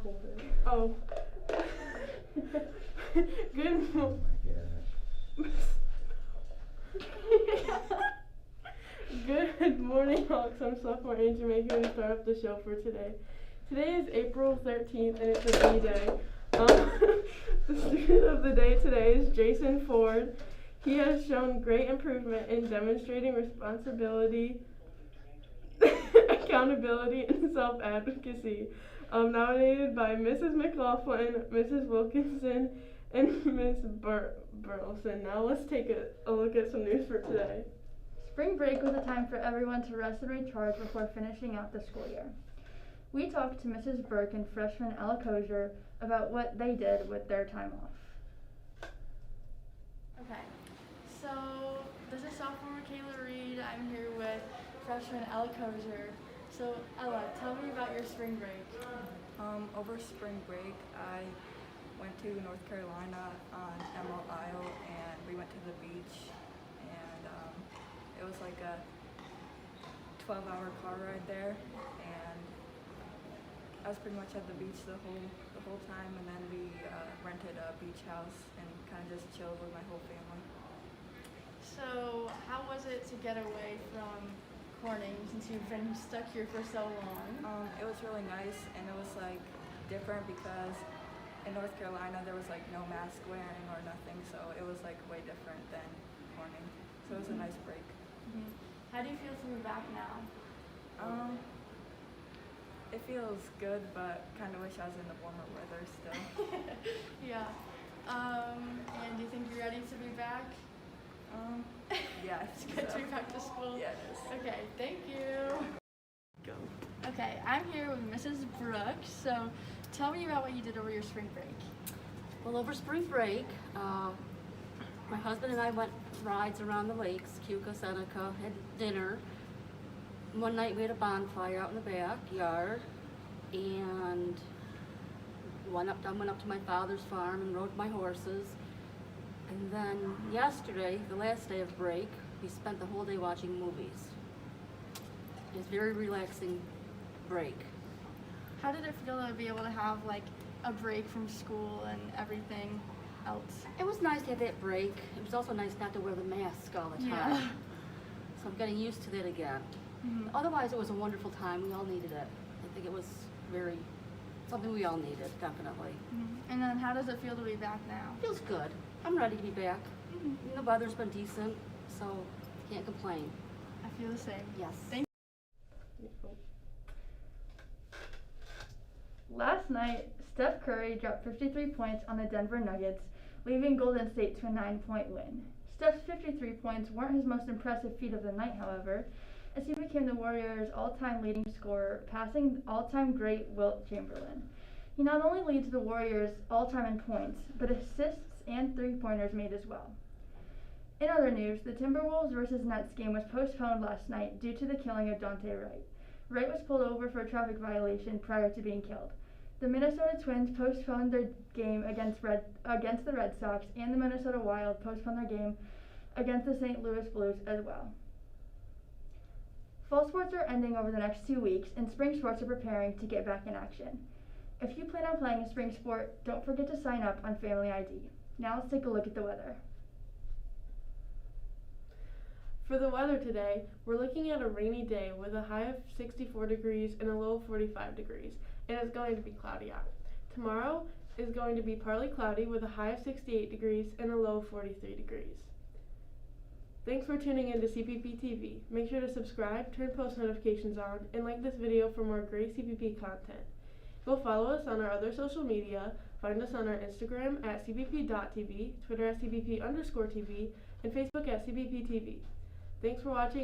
recording. Oh. Good morning. Good morning, Hawks. I'm sophomore Andrew Maker to start up the show for today. Today is April 13th and it's a B-Day. The student of the day today is Jason Ford. He has shown great improvement in demonstrating responsibility, accountability, and self-advocacy. Nominated by Mrs. McLaughlin, Mrs. Wilkinson, and Ms. Burleson. Now let's take a look at some news for today. Spring break was a time for everyone to rest and recharge before finishing out the school year. We talked to Mrs. Burke and freshman Ella Kosher about what they did with their time off. Okay, so this is sophomore Kayla Reed. I'm here with freshman Ella Kosher. So Ella, tell me about your spring break. Over spring break, I went to North Carolina on Emerald Isle, and we went to the beach, and it was like a 12-hour car ride there, and I was pretty much at the beach the whole time, and then we rented a beach house and kind of just chilled with my whole family. So how was it to get away from Corning since you've been stuck here for so long? It was really nice, and it was like different because in North Carolina there was like no mask wearing or nothing, so it was like way different than Corning. So it was a nice break. Mm-hmm. How do you feel to be back now? It feels good, but kind of wish I was in the warmer weather still. Yeah. And do you think you're ready to be back? Yeah, I It's think good so. to be back to school? Yeah, it is. Okay, thank you. Go. Okay, I'm here with Mrs. Brooks. So tell me about what you did over your spring break. Well, over spring break, my husband and I went rides around the lakes, Keuka, Seneca, had dinner. One night we had a bonfire out in the backyard, and went up to my father's farm and rode my horses. And then yesterday, the last day of break, we spent the whole day watching movies. It was a very relaxing break. How did it feel to be able to have like a break from school and everything else? It was nice to have that break. It was also nice not to wear the mask all the time. Yeah. So I'm getting used to that again. Mm-hmm. Otherwise, it was a wonderful time. We all needed it. I think it was something we all needed, definitely. Mm-hmm. And then how does it feel to be back now? Feels good. I'm ready to be back. Mm-hmm. The weather's been decent, so can't complain. I feel the same. Yes. Thank Last night, Steph Curry dropped 53 points on the Denver Nuggets, leaving Golden State to a 9-point win. Steph's 53 points weren't his most impressive feat of the night, however, as he became the Warriors' all-time leading scorer, passing all-time great Wilt Chamberlain. He not only leads the Warriors all-time in points, but assists and three-pointers made as well. In other news, the Timberwolves vs. Nets game was postponed last night due to the killing of Daunte Wright. Wright was pulled over for a traffic violation prior to being killed. The Minnesota Twins postponed their game against the Red Sox, and the Minnesota Wild postponed their game against the St. Louis Blues as well. Fall sports are ending over the next 2 weeks, and spring sports are preparing to get back in action. If you plan on playing a spring sport, don't forget to sign up on Family ID. Now let's take a look at the weather. For the weather today, we're looking at a rainy day with a high of 64 degrees and a low of 45 degrees, and it's going to be cloudy out. Tomorrow is going to be partly cloudy with a high of 68 degrees and a low of 43 degrees. Thanks for tuning in to CPPTv. Make sure to subscribe, turn post notifications on, and like this video for more great CPP content. Go follow us on our other social media. Find us on our Instagram at CPP.tv, Twitter at CPP_TV, and Facebook at CPPTv. Thanks for watching.